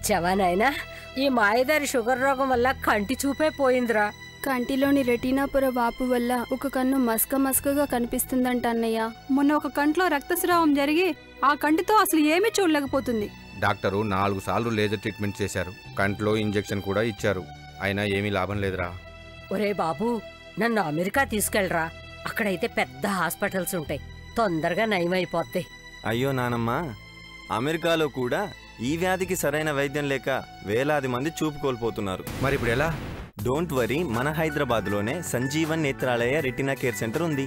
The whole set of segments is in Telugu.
వచ్చావా నాయనా? ఈ మాయదారి షుగర్ రోగం వల్ల కంటి చూపే పోయిందిరా. కంటిలోని రెటీనా పొర వాపు వల్ల ఒక కన్ను మస్కగా కనిపిస్తుందంట అన్నయ్య. మొన్న ఒక కంట్లో రక్తస్రావం జరిగి ఆ కంటితో అసలు ఏమీ చూడలేకపోతుంది. డాక్టరు 4 సార్లు లేజర్ ట్రీట్మెంట్ చేశారు, కంట్లో ఇంజెక్షన్ కూడా ఇచ్చారు, అయినా ఏమీ లాభం లేదురా. ఒరే బాబు, నన్ను అమెరికా తీసుకెళ్ళరా. అక్కడైతే పెద్ద హాస్పిటల్స్ ఉంటాయి, తొందరగా నయమైపోతాయి. అయ్యో నానమ్మ, అమెరికాలో కూడా ఈ వ్యాధికి సరైన వైద్యం లేక వేలాది మంది చూపు కోల్పోతున్నారు. మరి ఇప్పుడు ఎలా? డోంట్ వరీ, మన హైదరాబాద్లోనే Sanjeevan Netralaya retina care centre ఉంది.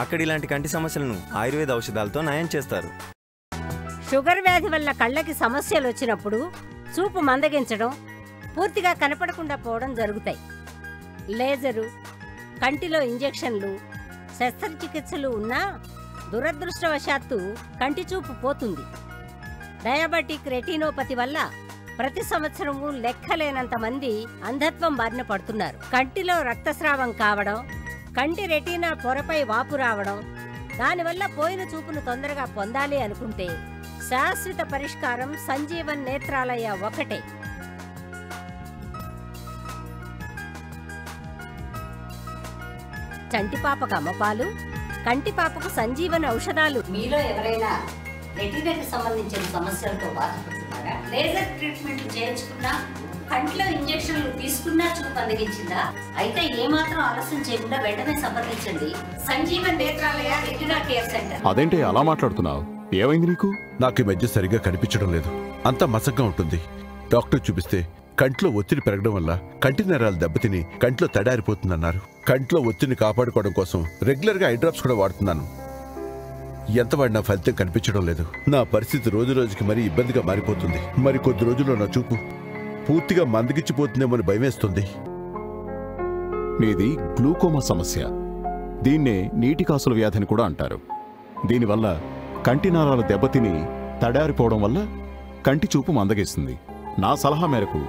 అక్కడ ఇలాంటి కంటి సమస్యలను ఆయుర్వేద ఔషధాలతో నయం చేస్తారు. షుగర్ వ్యాధి వల్ల కళ్ళకి సమస్యలు వచ్చినప్పుడు చూపు మందగించడం, పూర్తిగా కనపడకుండా పోవడం జరుగుతాయి. లేజరు, కంటిలో ఇంజెక్షన్లు, శస్త్రచికిత్సలు ఉన్నా దురదృష్టవశాత్తు కంటి చూపు పోతుంది. డయాబెటిక్ రెటినోపతి వల్ల ప్రతి సంవత్సరము లెక్కలేనంత మంది అంధత్వం బారిన పడుతున్నారు. కంటిలో రక్తస్రావం కావడం, కంటి రెటీనా పొరపై వాపు రావడం, దానివల్ల పోయిన చూపును తొందరగా పొందాలి అనుకుంటే శాశ్వత పరిష్కారం సంజీవన్ నేత్రాలయ ఒకటే. చంటిపాపకు అమ్మపాలు, కంటిపాపకు సంజీవన్ ఔషధాలు. మీలో ఎవరైనా రెటీనాకి సంబంధించిన సమస్యలతో బాధపడుతున్నారా? లేజర్ ట్రీట్మెంట్ చేయించుకున్నా, కంట్లో ఇంజెక్షన్లు తీసుకున్నా చూపు అందగించిందా? అయితే ఏమాత్రం ఆలస్యం చేయకుండా వెంటనే సంప్రదించండి Sanjeevan Netralaya retina care centre. అదేంటి అలా మాట్లాడుతున్నావు? ఏమైంది నీకు? నాకు ఈ మధ్య సరిగ్గా కనిపించడం లేదు, అంతా మసగ్గా ఉంటుంది. డాక్టర్ చూపిస్తే కంట్లో ఒత్తిడి పెరగడం వల్ల కంటి నరాలు దెబ్బతిని కంట్లో తడారిపోతుందన్నారు. కంట్లో ఒత్తిడిని కాపాడుకోవడం కోసం రెగ్యులర్గా ఐ డ్రాప్స్ కూడా వాడుతున్నాను. ఎంత వాడినా ఫలితం కనిపించడం లేదు. నా పరిస్థితి రోజు రోజుకి మరీ ఇబ్బందిగా మారిపోతుంది. మరి కొద్ది రోజుల్లో నా చూపు పూర్తిగా మందగిచ్చిపోతుందేమో భయమేస్తుంది. నీది గ్లూకోమా సమస్య. దీన్నే నీటి కాసుల వ్యాధిని కూడా అంటారు. దీనివల్ల కంటి నరాలు దెబ్బతిని తడారిపోవడం వల్ల కంటి చూపు మందగిస్తుంది. నా సలహా మేరకు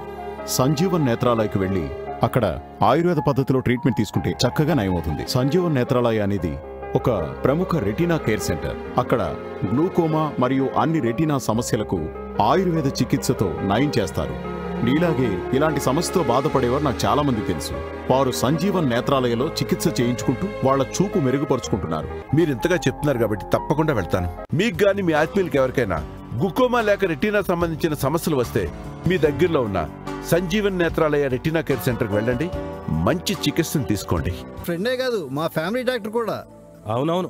సంజీవన్ నేత్రాలయకు వెళ్ళి అక్కడ ఆయుర్వేద పద్ధతిలో ట్రీట్మెంట్ తీసుకుంటే చక్కగా నయమవుతుంది. సంజీవన్ నేత్రాలయ అనేది ఒక ప్రముఖ రెటీనా కేర్ సెంటర్. అక్కడ గ్లూకోమా మరియు అన్ని రెటీనా సమస్యలకు ఆయుర్వేద చికిత్సతో నయం చేస్తారు. నీలాగే ఇలాంటి సమస్యతో బాధపడేవారు నాకు చాలా మంది తెలుసు. వారు సంజీవన్ నేత్రాలయలో చికిత్స చేయించుకుంటూ వాళ్ల చూపు మెరుగుపరుచుకుంటున్నారు. మీరు ఇంతగా చెప్తున్నారు కాబట్టి తప్పకుండా వెళ్తాను. మీకు గాని మీ ఆత్మీయులకు ఎవరికైనా గ్లూకోమా లేక రెటీనా సంబంధించిన సమస్యలు వస్తే మీ దగ్గరలో ఉన్న సంజీవన్ నేత్రాలయ రెటీనా కేర్ సెంటర్కి వెళ్ళండి, మంచి చికిత్సను తీసుకోండి. ఫ్రెండే కాదు, మా ఫ్యామిలీ డాక్టర్ కూడా. అవునవును,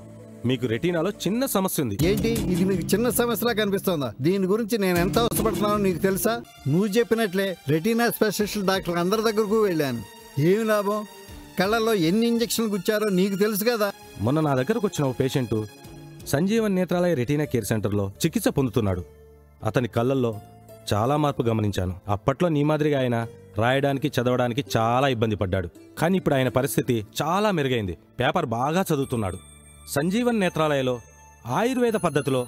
మీకు రెటీనాలో చిన్న సమస్య ఉంది. ఏంటి ఇది మీకు చిన్న సమస్యలా కనిపిస్తోందా? దీని గురించి నేను ఎంత అవసరపడుతున్నానో నీకు తెలుసా? నువ్వు చెప్పినట్లే రెటీనా స్పెషలిస్ట్ డాక్టర్ అందరి దగ్గరకు వెళ్ళాను. ఏమి లాభం? కళ్ళల్లో ఎన్ని ఇంజక్షన్లు గుచ్చారో నీకు తెలుసు కదా. మొన్న నా దగ్గరకు వచ్చిన ఓ patient Sanjeevan Netralaya retina care సెంటర్లో చికిత్స పొందుతున్నాడు. అతని కళ్ళల్లో చాలా మార్పు గమనించాను. అప్పట్లో నీ మాదిరిగా ఆయన రాయడానికి చదవడానికి చాలా ఇబ్బంది పడ్డాడు. కానీ ఇప్పుడు ఆయన పరిస్థితి చాలా మెరుగైంది. పేపర్ బాగా చదువుతున్నాడు. సంజీవన్ నేత్రాలయలో ఆయుర్వేద పద్ధతిలో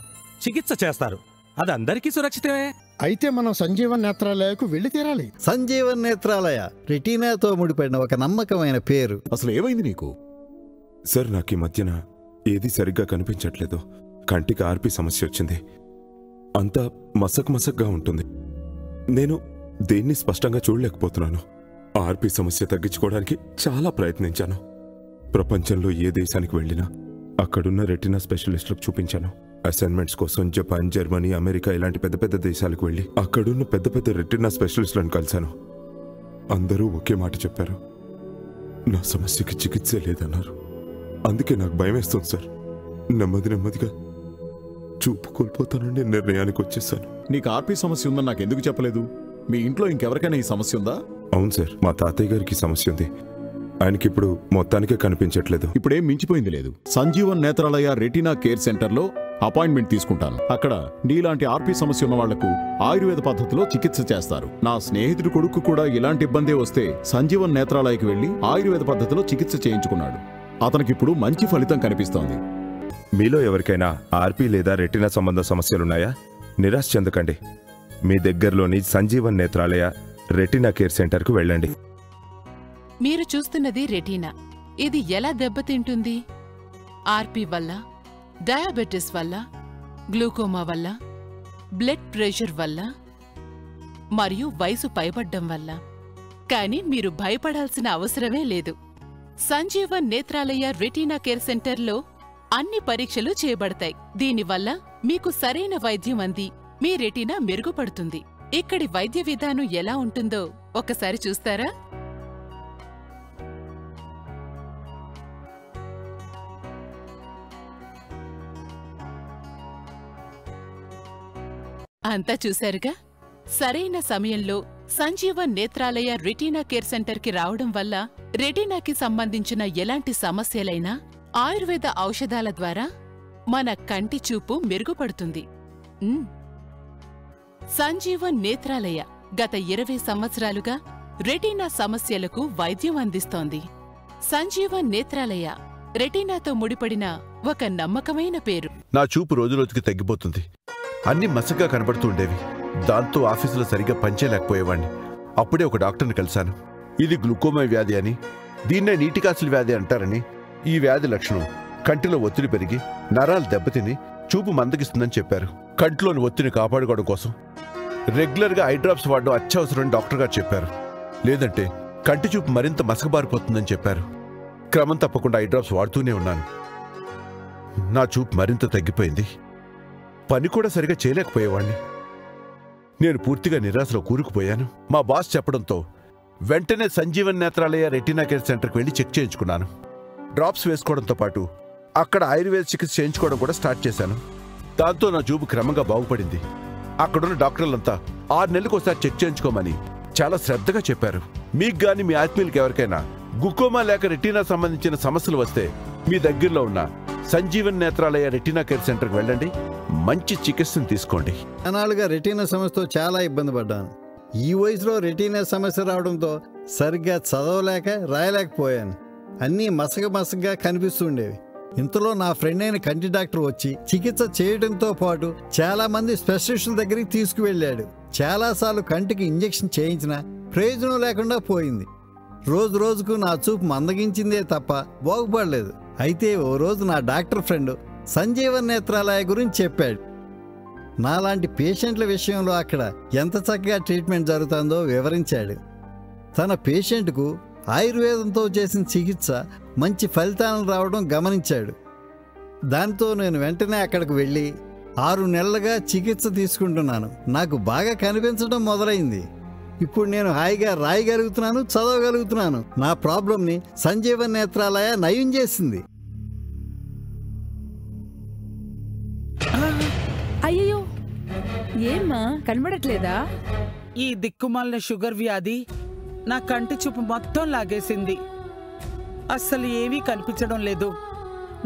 చికిత్స చేస్తారు. అది అందరికీ సురక్షితమే. అయితే మనం సంజీవన్ నేత్రాలయకు వెళ్ళి తీరాలి. సంజీవన్ నేత్రాలయ రెటీనాతో ముడిపడిన ఒక నమ్మకమైన పేరు. అసలు ఏమైంది నీకు? సార్, నాకు ఈ మధ్యన ఏది సరిగ్గా కనిపించట్లేదు. కంటికి ఆర్పి సమస్య వచ్చింది. అంతా మసక్గా ఉంటుంది. నేను దేన్ని స్పష్టంగా చూడలేకపోతున్నాను. ఆర్పి సమస్య తగ్గించుకోవడానికి చాలా ప్రయత్నించాను. ప్రపంచంలో ఏ దేశానికి వెళ్ళినా అక్కడున్న రెటీనా స్పెషలిస్టులకు చూపించాను. అసైన్మెంట్స్ కోసం జపాన్, జర్మనీ, అమెరికా ఇలాంటి పెద్ద పెద్ద దేశాలకు వెళ్ళి అక్కడున్న పెద్ద పెద్ద రెటీనా స్పెషలిస్టులను కలిశాను. అందరూ ఒకే మాట చెప్పారు, నా సమస్యకి చికిత్సే లేదన్నారు. అందుకే నాకు భయం వేస్తుంది సార్. నెమ్మదిగా చూపు కోల్పోతానని నిర్ణయానికి వచ్చేసాను. నీకు ఆర్పి సమస్య ఉందని నాకు ఎందుకు చెప్పలేదు? మీ ఇంట్లో ఇంకెవరికైనా ఈ సమస్య ఉందా? అవును సార్, మా తాతయ్య గారికి సమస్య ఉంది. ఆయనకి ఇప్పుడు మొత్తానికే కనిపించట్లేదు. ఇప్పుడేం మించిపోయింది లేదు. సంజీవన్ నేత్రాలయ రెటీనా కేర్ సెంటర్లో అపాయింట్మెంట్ తీసుకుంటాను. అక్కడ నీలాంటి ఆర్పి సమస్య ఉన్న వాళ్లకు ఆయుర్వేద పద్ధతిలో చికిత్స చేస్తారు. నా స్నేహితుడి కొడుకు కూడా ఇలాంటి ఇబ్బందే వస్తే సంజీవన్ నేత్రాలయకి వెళ్లి ఆయుర్వేద పద్ధతిలో చికిత్స చేయించుకున్నాడు. అతనికిప్పుడు మంచి ఫలితం కనిపిస్తోంది. మీలో ఎవరికైనా ఆర్పి లేదా రెటీనా సంబంధ సమస్యలున్నాయా? నిరాశ చెందకండి. మీ దగ్గరలోని సంజీవన్ నేత్రాలయ రెటీనా కేర్ సెంటర్కు వెళ్ళండి. మీరు చూస్తున్నది రెటీనా. ఇది ఎలా దెబ్బతింటుంది? ఆర్పి వల్ల, డయాబెటిస్ వల్ల, గ్లూకోమా వల్ల, బ్లడ్ ప్రెషర్ వల్ల, మరియు వయసు పైబడ్డం వల్ల. కానీ మీరు భయపడాల్సిన అవసరమే లేదు. సంజీవన్ నేత్రాలయ రెటీనా కేర్ సెంటర్లో అన్ని పరీక్షలు చేయబడతాయి. దీనివల్ల మీకు సరైన వైద్యం అంది మీ రెటీనా మెరుగుపడుతుంది. ఇక్కడి వైద్య విధానం ఎలా ఉంటుందో ఒకసారి చూస్తారా? అంతా చూశారుగా. సరైన సమయంలో సంజీవన్ నేత్రాలయ రెటీనా కేర్ సెంటర్కి రావడం వల్ల రెటీనాకి సంబంధించిన ఎలాంటి సమస్యలైనా ఆయుర్వేద ఔషధాల ద్వారా మన కంటి చూపు మెరుగుపడుతుంది. సంజీవన్ నేత్రాలయ గత 20 సంవత్సరాలుగా రెటీనా సమస్యలకు వైద్యం అందిస్తోంది. సంజీవన్ నేత్రాలయ రెటీనాతో ముడిపడిన ఒక నమ్మకమైన పేరు. నా చూపు రోజురోజుకి తగ్గిపోతుంది. అన్ని మసగ్గా కనబడుతూ ఉండేవి. దాంతో ఆఫీసులో సరిగ్గా పనిచేయలేకపోయేవాణ్ణి. అప్పుడే ఒక డాక్టర్ని కలిశాను. ఇది గ్లూకోమా వ్యాధి అని, దీన్నే నీటికాసుల వ్యాధి అంటారని. ఈ వ్యాధి లక్షణం కంటిలో ఒత్తిడి పెరిగి నరాలు దెబ్బతిని చూపు మందగిస్తుందని చెప్పారు. కంటిలోని ఒత్తిడిని కాపాడుకోవడం కోసం రెగ్యులర్గా ఐ డ్రాప్స్ వాడడం అత్యవసరమని డాక్టర్ గారు చెప్పారు. లేదంటే కంటి చూపు మరింత మసకబారిపోతుందని చెప్పారు. క్రమం తప్పకుండా ఐ డ్రాప్స్ వాడుతూనే ఉన్నాను. నా చూపు మరింత తగ్గిపోయింది. పని కూడా సరిగా చేయలేకపోయేవాణ్ణి. నేను పూర్తిగా నిరాశలో కూరుకుపోయాను. మా బాస్ చెప్పడంతో వెంటనే సంజీవన్ నేత్రాలయ రెటీనా కేర్ సెంటర్కి వెళ్ళి చెక్ చేయించుకున్నాను. డ్రాప్స్ వేసుకోవడంతో పాటు అక్కడ ఆయుర్వేద చికిత్స చేయించుకోవడం కూడా స్టార్ట్ చేశాను. దాంతో నా చూపు క్రమంగా బాగుపడింది. అక్కడున్న డాక్టర్లంతా 6 నెలలకు ఒకసారి చెక్ చేయించుకోమని చాలా శ్రద్ధగా చెప్పారు. మీకు గాని మీ ఆత్మీయులకి ఎవరికైనా గ్లూకోమా లేక రెటీనా సంబంధించిన సమస్యలు వస్తే మీ దగ్గరలో ఉన్న సంజీవన్ నేత్రాలయ రెటీనా కేర్ సెంటర్కి వెళ్ళండి. మంచి చికిత్సను తీసుకోండి. అనాలుగా రెటీనా సమస్యతో చాలా ఇబ్బంది పడ్డాను. ఈ వయసులో రెటీనా సమస్య రావడంతో సరిగ్గా చదవలేక రాయలేకపోయాను. అన్నీ మసగగా కనిపిస్తుండేవి. ఇంతలో నా ఫ్రెండ్ అయిన కంటి డాక్టర్ వచ్చి చికిత్స చేయడంతో పాటు చాలా మంది స్పెషలిస్టుల దగ్గరికి తీసుకువెళ్ళాడు. చాలాసార్లు కంటికి ఇంజెక్షన్ చేయించినా ప్రయోజనం లేకుండా పోయింది. రోజు రోజుకు నా చూపు మందగించిందే తప్ప బాగుపడలేదు. అయితే ఓ రోజు నా డాక్టర్ ఫ్రెండ్ సంజీవన్ నేత్రాలయ గురించి చెప్పాడు. నాలాంటి పేషెంట్ల విషయంలో అక్కడ ఎంత చక్కగా ట్రీట్మెంట్ జరుగుతుందో వివరించాడు. తన పేషెంట్కు ఆయుర్వేదంతో చేసిన చికిత్స మంచి ఫలితాలను రావడం గమనించాడు. దాంతో నేను వెంటనే అక్కడికి వెళ్ళి 6 నెలలుగా చికిత్స తీసుకుంటున్నాను. నాకు బాగా కనిపించడం మొదలైంది. ఇప్పుడు నేను హాయిగా రాయగలుగుతున్నాను, చదవగలుగుతున్నాను. నా ప్రాబ్లంని సంజీవన్ నేత్రాలయ నయం చేసింది. అయ్యో, ఏమ్మా కనబడట్లేదా? ఈ దిక్కుమాలిన షుగర్ వ్యాధి నా కంటి చూపు మొత్తం లాగేసింది. అస్సలు ఏమీ కనిపించడం లేదు.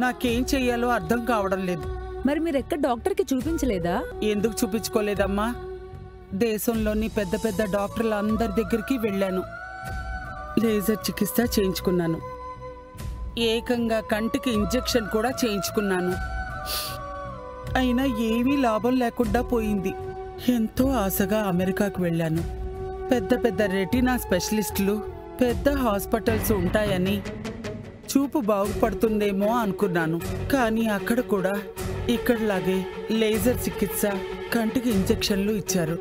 నాకేం చెయ్యాలో అర్థం కావడం లేదు. మరి మీరెక్కడ డాక్టర్కి చూపించలేదా? ఎందుకు చూపించుకోలేదమ్మా? దేశంలోని పెద్ద పెద్ద డాక్టర్ల అందరి దగ్గరికి వెళ్ళాను. లేజర్ చికిత్స చేయించుకున్నాను. ఏకంగా కంటికి ఇంజెక్షన్ కూడా చేయించుకున్నాను. అయినా ఏమీ లాభం లేకుండా పోయింది. ఎంతో ఆశగా అమెరికాకు వెళ్ళాను. పెద్ద పెద్ద రెటీనా స్పెషలిస్టులు, పెద్ద హాస్పిటల్స్ ఉంటాయని, చూపు బాగుపడుతుందేమో అనుకున్నాను. కానీ అక్కడ కూడా ఇక్కడలాగే లేజర్ చికిత్స, కంటికి ఇంజెక్షన్లు ఇచ్చారు.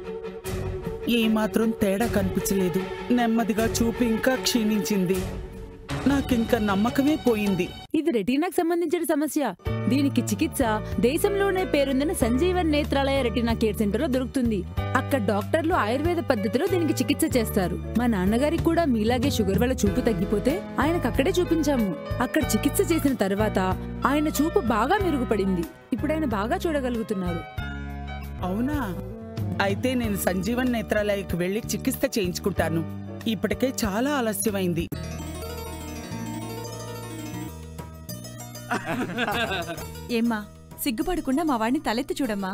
ఏమాత్రం తేడా కనిపించలేదు. నెమ్మదిగా చూపు ఇంకా క్షీణించింది. నాకింక నమ్మకమే పోయింది. ఇది రెటీనాకు సంబంధించిన సమస్య. దీనికి చికిత్స దేశంలోనే పేరొందిన Sanjeevan Netralaya retina care centre లో దొరుకుతుంది. అక్కడ డాక్టర్లు ఆయుర్వేద పద్ధతిలో దీనికి చికిత్స చేస్తారు. మా నాన్నగారికి కూడా మీలాగే షుగర్ వల్ల చూపు తగ్గిపోతే ఆయనకు అక్కడే చూపించాము. అక్కడ చికిత్స చేసిన తర్వాత ఆయన చూపు బాగా మెరుగుపడింది. ఇప్పుడు ఆయన బాగా చూడగలుగుతున్నారు. అవునా? అయితే నేను సంజీవన్ నేత్రాలయకు వెళ్లి చికిత్స చేయించుకుంటాను. ఇప్పటికే చాలా ఆలస్యమైంది. ఏమ్మా, సిగ్గుపడకుండా మా వాడిని తలెత్తి చూడమ్మా.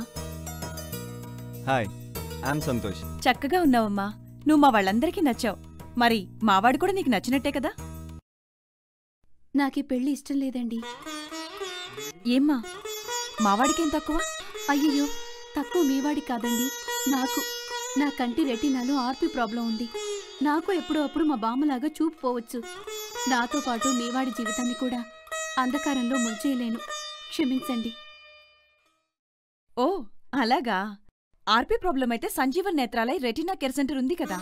Hi, I'm Santosh. చక్కగా ఉన్నావమ్మా. నువ్వు మా వాళ్ళందరికీ నచ్చావు. మరి మావాడు కూడా నీకు నచ్చినట్టే కదా? నాకీ పెళ్లి ఇష్టం లేదండి. ఏమ్మా, మావాడికేం తక్కువ? అయ్యయ్యో, తక్కువ మీవాడి కాదండి, నాకు. నా కంటి రెటీనాలో ఆర్పి ప్రాబ్లం ఉంది. నాకు ఎప్పుడో అప్పుడు మా బామ్మలాగా చూపు పోవచ్చు. నాతో పాటు మీవాడి జీవితాన్ని కూడా అంధకారంలో ముంచేయలేను. క్షమించండి. ఓ అలాగా? ఆర్పీ ప్రాబ్లం అయితే Sanjeevan Netralaya retina care centre ఉంది కదా.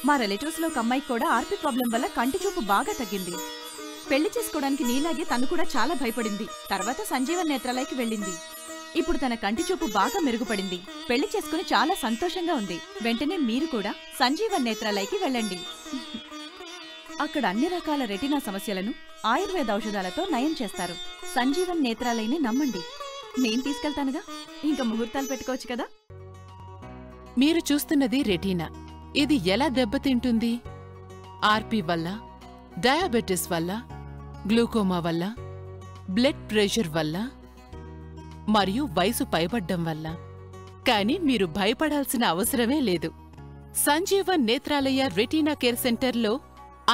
మా రిలేటివ్స్ లో ఒక అమ్మాయికి కూడా ఆర్పీ ప్రాబ్లం వల్ల కంటి చూపు బాగా తగ్గింది. పెళ్లి చేసుకోవడానికి నీలాగే తను కూడా చాలా భయపడింది. తర్వాత సంజీవన్ నేత్రాలయకి వెళ్ళింది. ఇప్పుడు తన కంటి చూపు బాగా మెరుగుపడింది. పెళ్లి చేసుకుని చాలా సంతోషంగా ఉంది. వెంటనే మీరు కూడా సంజీవన్ నేత్రాలయకి వెళ్ళండి. అక్కడ అన్ని రకాల రెటీనా సమస్యలను ఆయుర్వేద ఔషధాలతో నయం చేస్తారు. సంజీవన్ నేత్రాలయని నమ్మండి. నేను తీసుకెళ్తానుగా, ఇంకా ముహూర్తాలు పెట్టుకోవచ్చు కదా. మీరు చూస్తున్నది రెటీనా. ఇది ఎలా దెబ్బతింటుంది? ఆర్పీ వల్ల, డయాబెటిస్ వల్ల, గ్లూకోమా వల్ల, బ్లడ్ ప్రెషర్ వల్ల మరియు వయసు పైబడ్డం వల్ల. కానీ మీరు భయపడాల్సిన అవసరమే లేదు. సంజీవన్ నేత్రాలయ రెటీనా కేర్ సెంటర్లో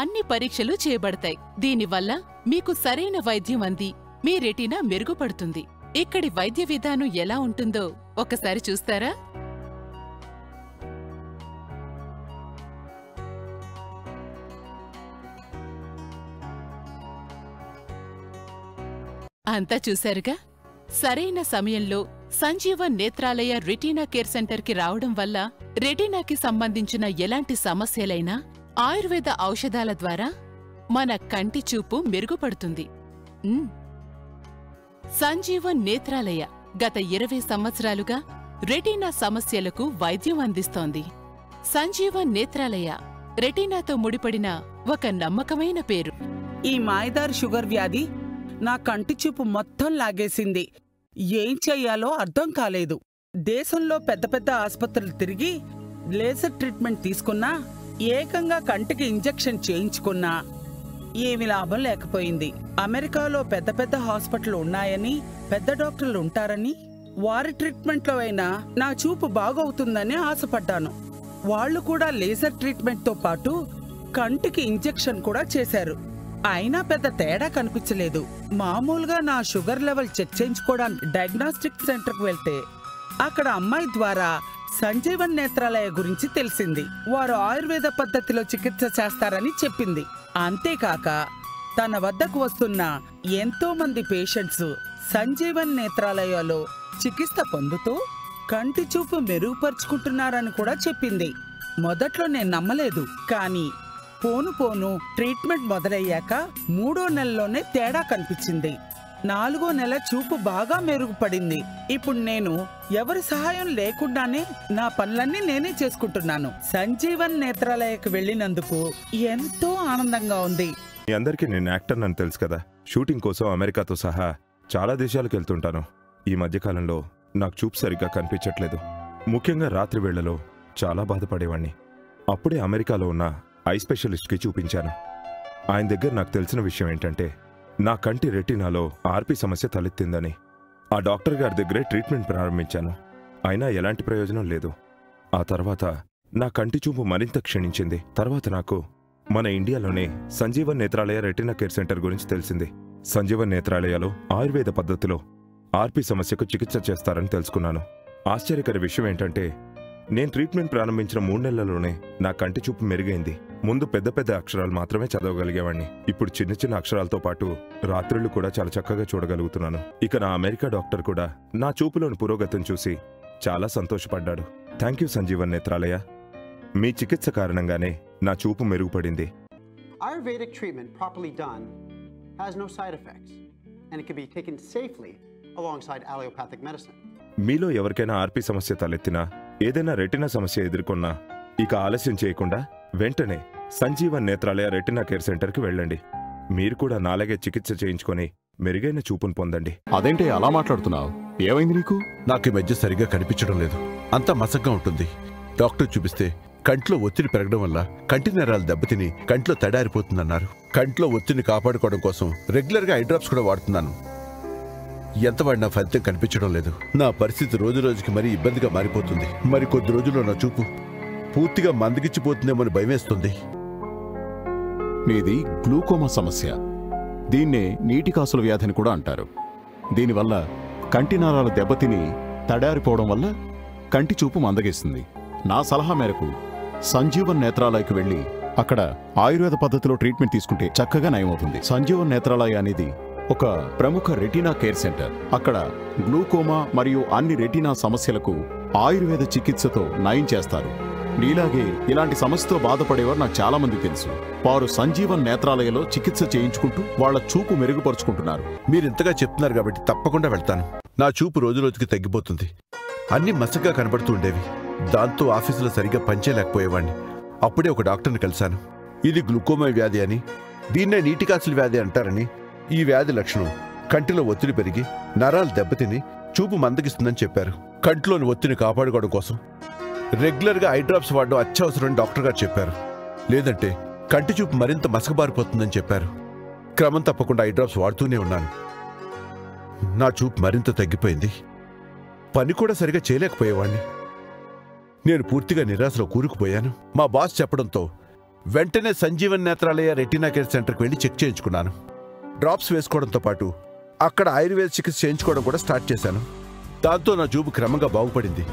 అన్ని పరీక్షలు చేయబడతాయి. దీనివల్ల మీకు సరైన వైద్యం అంది మీ రెటీనా మెరుగుపడుతుంది. ఇక్కడి వైద్య విధానం ఎలా ఉంటుందో ఒకసారి చూస్తారా? అంతా చూశారుగా. సరైన సమయంలో సంజీవన్ నేత్రాలయ రెటీనా కేర్ సెంటర్కి రావడం వల్ల రెటీనాకి సంబంధించిన ఎలాంటి సమస్యలైనా ఆయుర్వేద ఔషధాల ద్వారా మన కంటి చూపు మెరుగుపడుతుంది. సంజీవన్ నేత్రాలయ గత 20 సంవత్సరాలుగా రెటీనా సమస్యలకు వైద్యం అందిస్తోంది. సంజీవన్ నేత్రాలయ రెటీనాతో ముడిపడిన ఒక నమ్మకమైన పేరు. ఈ మాయదార్ షుగర్ వ్యాధి నా కంటి చూపు మొత్తం లాగేసింది. ఏం చెయ్యాలో అర్థం కాలేదు. దేశంలో పెద్ద పెద్ద ఆసుపత్రులు తిరిగి లేజర్ ట్రీట్మెంట్ తీసుకున్నా, ఏకంగా కంటికి ఇంజెక్షన్ చేయించుకున్నా ఏమి లాభం లేకపోయింది. అమెరికాలో పెద్ద పెద్ద హాస్పిటల్ ఉన్నాయని, పెద్ద డాక్టర్లు ఉంటారని, వారి ట్రీట్మెంట్లో అయినా నా చూపు బాగవుతుందని ఆశపడ్డాను. వాళ్లు కూడా లేజర్ ట్రీట్మెంట్తో పాటు కంటికి ఇంజెక్షన్ కూడా చేశారు. అయినా పెద్ద తేడా కనిపించలేదు. మామూలుగా నా షుగర్ లెవెల్ చెక్ చేయించుకోవడానికి డయాగ్నోస్టిక్ సెంటర్కి వెళ్తే అక్కడ అమ్మాయి ద్వారా సంజీవన్ నేత్రాలయ గురించి తెలిసింది. వారు ఆయుర్వేద పద్ధతిలో చికిత్స చేస్తారని చెప్పింది. అంతేకాక తన వద్దకు వస్తున్న ఎంతో మంది పేషెంట్స్ సంజీవన్ నేత్రాలయలో చికిత్స పొందుతూ కంటి చూపు మెరుగుపరుచుకుంటున్నారని కూడా చెప్పింది. మొదట్లో నేను నమ్మలేదు. కానీ పోను పోను ట్రీట్మెంట్ మొదలయ్యాక 3వ నెలలోనే తేడా కనిపించింది. 4వ నెల చూపు బాగా మెరుగుపడింది. ఇప్పుడు నేను ఎవరి సహాయం లేకుండానే నా పనులన్నీ నేనే చేసుకుంటున్నాను. సంజీవన్ నేత్రాలయకు వెళ్ళినందుకు ఎంతో ఆనందంగా ఉంది. మీ అందరికీ నేను యాక్టర్ అని తెలుసు కదా. షూటింగ్ కోసం అమెరికాతో సహా చాలా దేశాలకు వెళ్తుంటాను. ఈ మధ్యకాలంలో నాకు చూపు సరిగ్గా కనిపించట్లేదు. ముఖ్యంగా రాత్రి వేళలో చాలా బాధపడేవాణ్ణి. అప్పుడే అమెరికాలో ఉన్న ఐ స్పెషలిస్ట్కి చూపించాను. ఆయన దగ్గర నాకు తెలిసిన విషయం ఏంటంటే నా కంటి రెటీనాలో ఆర్పీ సమస్య తలెత్తిందని. ఆ డాక్టర్ గారి దగ్గరే ట్రీట్మెంట్ ప్రారంభించాను. అయినా ఎలాంటి ప్రయోజనం లేదు. ఆ తర్వాత నా కంటి చూపు మరింత క్షీణించింది. తర్వాత నాకు మన ఇండియాలోనే Sanjeevan Netralaya retina care centre గురించి తెలిసింది. సంజీవన్ నేత్రాలయలో ఆయుర్వేద పద్ధతిలో ఆర్పీ సమస్యకు చికిత్స చేస్తారని తెలుసుకున్నాను. ఆశ్చర్యకర విషయం ఏంటంటే నేను ట్రీట్మెంట్ ప్రారంభించిన 3 నెలల్లోనే నా కంటి చూపు మెరుగైంది. ముందు పెద్ద పెద్ద అక్షరాలు మాత్రమే చదవగలిగేవాడిని. ఇప్పుడు చిన్న చిన్న అక్షరాలతో పాటు రాత్రులు కూడా చాలా చక్కగా చూడగలుగుతున్నాను. ఇక నా అమెరికా డాక్టర్ కూడా నా చూపులోని పురోగతిని చూసి చాలా సంతోషపడ్డాడు. Thank you Sanjeevan Netralaya. మీ చికిత్స కారణంగానే నా చూపు మెరుగుపడింది. Ayurvedic treatment properly done has no side effects and it can be taken safely alongside allopathic medicine. మీలో ఎవరికైనా ఆర్పీ సమస్య తలెత్తినా, ఏదైనా రెటీనా సమస్య ఎదుర్కొన్నా ఇక ఆలస్యం చేయకుండా వెంటనే సంజీవన్ నేత్రాలయ రెటీనా కేర్ సెంటర్కి వెళ్ళండి. మీరు కూడా నాలాగే చికిత్స చేయించుకొని మెరుగైన చూపును పొందండి. అదేంటి అలా మాట్లాడుతున్నావు? ఏమైంది నీకు? నాకు ఈ మధ్య సరిగ్గా కనిపించడం లేదు. అంతా మసగ్గా ఉంటుంది. డాక్టర్ చూపిస్తే కంట్లో ఒత్తిడి పెరగడం వల్ల కంటి నరాలు దెబ్బతిని కంట్లో తడారిపోతుందన్నారు. కంట్లో ఒత్తిడిని కాపాడుకోవడం కోసం రెగ్యులర్గా ఐ డ్రాప్స్ కూడా వాడుతున్నాను. ఎంత వాడినా ఫలితం కనిపించడం లేదు. నా పరిస్థితి రోజు రోజుకి మరీ ఇబ్బందిగా మారిపోతుంది. మరి కొద్ది రోజుల్లో నా చూపు పూర్తిగా మందగిచ్చిపోతుందేమని భయమేస్తుంది. నీది గ్లూకోమా సమస్య. దీన్నే నీటి కాసుల వ్యాధిని కూడా అంటారు. దీనివల్ల కంటి నరాలు దెబ్బతిని తడారిపోవడం వల్ల కంటి చూపు మందగిస్తుంది. నా సలహా మేరకు సంజీవన్ నేత్రాలయకు వెళ్ళి అక్కడ ఆయుర్వేద పద్ధతిలో ట్రీట్మెంట్ తీసుకుంటే చక్కగా నయమవుతుంది. సంజీవన్ నేత్రాలయ అనేది ఒక ప్రముఖ రెటీనా కేర్ సెంటర్. అక్కడ గ్లూకోమా మరియు అన్ని రెటీనా సమస్యలకు ఆయుర్వేద చికిత్సతో నయం చేస్తారు. నీలాగే ఇలాంటి సమస్యతో బాధపడేవారు నాకు చాలా మంది తెలుసు. వారు సంజీవన్ నేత్రాలయలో చికిత్స చేయించుకుంటూ వాళ్ల చూపు మెరుగుపరుచుకుంటున్నారు. మీరింతగా చెప్తున్నారు కాబట్టి తప్పకుండా వెళ్తాను. నా చూపు రోజురోజుకి తగ్గిపోతుంది. అన్ని మసగ్గా కనబడుతూ ఉండేవి. దాంతో ఆఫీసులో సరిగ్గా పనిచేయలేకపోయేవాడిని. అప్పుడే ఒక డాక్టర్ని కలిశాను. ఇది గ్లూకోమా వ్యాధి అని, దీన్నే నీటికాసుల వ్యాధి అంటారని, ఈ వ్యాధి లక్షణం కంటిలో ఒత్తిడి పెరిగి నరాలు దెబ్బతిని చూపు మందగిస్తుందని చెప్పారు. కంటిలోని ఒత్తిడిని కాపాడుకోవడం కోసం రెగ్యులర్గా ఐ డ్రాప్స్ వాడడం అత్యవసరమని డాక్టర్ గారు చెప్పారు. లేదంటే కంటి చూపు మరింత మసకబారిపోతుందని చెప్పారు. క్రమం తప్పకుండా ఐ డ్రాప్స్ వాడుతూనే ఉన్నాను. నా చూపు మరింత తగ్గిపోయింది. పని కూడా సరిగా చేయలేకపోయేవాణ్ణి. నేను పూర్తిగా నిరాశలో కూరుకుపోయాను. మా బాస్ చెప్పడంతో వెంటనే సంజీవన్ నేత్రాలయ రెటీనా కేర్ సెంటర్కి వెళ్ళి చెక్ చేయించుకున్నాను. డ్రాప్స్ వేసుకోవడంతో పాటు అక్కడ ఆయుర్వేద చికిత్స చేయించుకోవడం కూడా స్టార్ట్ చేశాను. దాంతో నా చూపు క్రమంగా బాగుపడింది.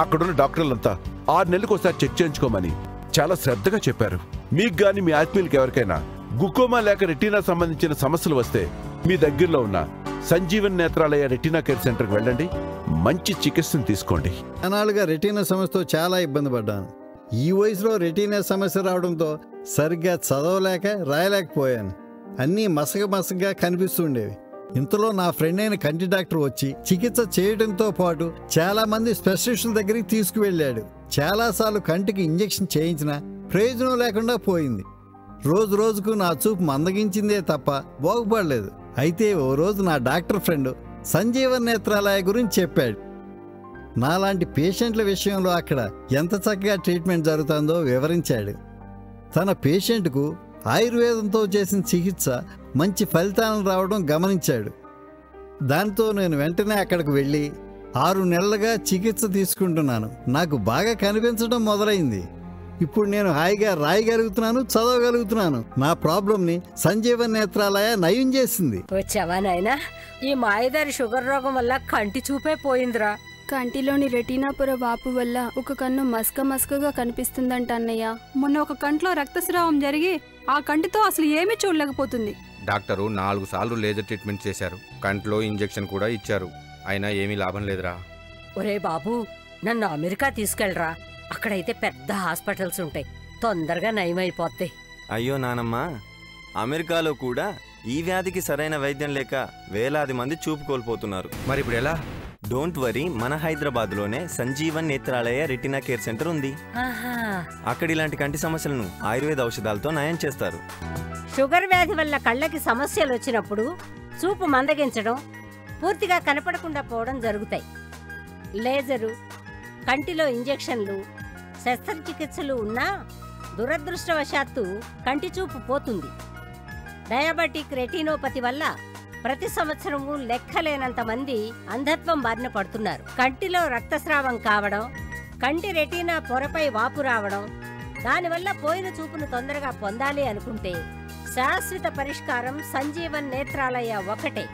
అక్కడున్న డాక్టర్లంతా 6 నెలలకు ఒకసారి చెక్ చేయించుకోమని చాలా శ్రద్ధగా చెప్పారు. మీకు గాని మీ ఆత్మీయులకి ఎవరికైనా గ్లూకోమా లేక రెటీనా సంబంధించిన సమస్యలు వస్తే మీ దగ్గరలో ఉన్న సంజీవన్ నేత్రాలయ రెటీనా కేర్ సెంటర్కి వెళ్ళండి. మంచి చికిత్సను తీసుకోండి. అనాలుగా రెటీనా సమస్యతో చాలా ఇబ్బంది పడ్డాను. ఈ వయసులో రెటీనా సమస్య రావడంతో సరిగ్గా చదవలేక రాయలేకపోయాను. అన్నీ మసగగా కనిపిస్తుండేవి. ఇంతలో నా ఫ్రెండ్ అయిన కంటి డాక్టర్ వచ్చి చికిత్స చేయడంతో పాటు చాలా మంది స్పెషలిస్టుల దగ్గరికి తీసుకువెళ్ళాడు. చాలాసార్లు కంటికి ఇంజెక్షన్ చేయించినా ప్రయోజనం లేకుండా పోయింది. రోజు రోజుకు నా చూపు మందగించిందే తప్ప బాగుపడలేదు. అయితే ఓ రోజు నా డాక్టర్ ఫ్రెండ్ సంజీవన్ నేత్రాలయ గురించి చెప్పాడు. నాలాంటి పేషెంట్ల విషయంలో అక్కడ ఎంత చక్కగా ట్రీట్మెంట్ జరుగుతుందో వివరించాడు. తన పేషెంట్కు ఆయుర్వేదంతో చేసిన చికిత్స మంచి ఫలితాలను రావడం గమనించాడు. దాంతో నేను వెంటనే అక్కడికి వెళ్ళి 6 నెలలుగా చికిత్స తీసుకుంటున్నాను. నాకు బాగా కనిపించడం మొదలైంది. ఇప్పుడు నేను హాయిగా రాయగలుగుతున్నాను, చదవగలుగుతున్నాను. నా ప్రాబ్లంని సంజీవన్ నేత్రాలయ నయం చేసింది. వచ్చావా నాయనా? ఈ మాయదారి షుగర్ రోగం వల్ల కంటి చూపే పోయిందిరా. కంటిలోని రెటీనా పొర వాపు వల్ల ఒక కన్ను మసకగా కనిపిస్తుందంట అన్నయ్య. మొన్న ఒక కంట్లో రక్తస్రావం జరిగి ఆ కంటితో అసలు ఏమీ చూడలేకపోతుంది. డాక్టరు 4 సార్లు లేజర్ ట్రీట్మెంట్ చేశారు. కంట్లో ఇంజెక్షన్ కూడా ఇచ్చారు. అయినా ఏమీ లాభం లేదురా. ఒరే బాబు, నన్ను అమెరికా తీసుకెళ్ళరా. అక్కడైతే పెద్ద హాస్పిటల్స్ ఉంటాయి, తొందరగా నయమైపోతాయి. అయ్యో నానమ్మ, అమెరికాలో కూడా ఈ వ్యాధికి సరైన వైద్యం లేక వేలాది మంది చూపు కోల్పోతున్నారు. మరి ఇప్పుడు ఎలా? డోంట్ వరీ, మన హైదరాబాద్లోనే Sanjeevan Netralaya retina care centre ఉంది. అక్కడ ఇలాంటి కంటి సమస్యలను ఆయుర్వేద ఔషధాలతో నయం చేస్తారు. షుగర్ వ్యాధి వల్ల కళ్ళకి సమస్యలు వచ్చినప్పుడు చూపు మందగించడం, పూర్తిగా కనపడకుండా పోవడం జరుగుతాయి. లేజరు, కంటిలో ఇంజెక్షన్లు, శస్త్రచికిత్సలు ఉన్నా దురదృష్టవశాత్తు కంటి చూపు పోతుంది. డయాబెటిక్ రెటినోపతి వల్ల ప్రతి సంవత్సరము లెక్కలేనంత మంది అంధత్వం బారిన పడుతున్నారు. కంటిలో రక్తస్రావం కావడం, కంటి రెటీనా పొరపై వాపు రావడం, దానివల్ల పోయిన చూపును తొందరగా పొందాలి అనుకుంటే శాశ్వత పరిష్కారం సంజీవన్ నేత్రాలయ ఒకటే.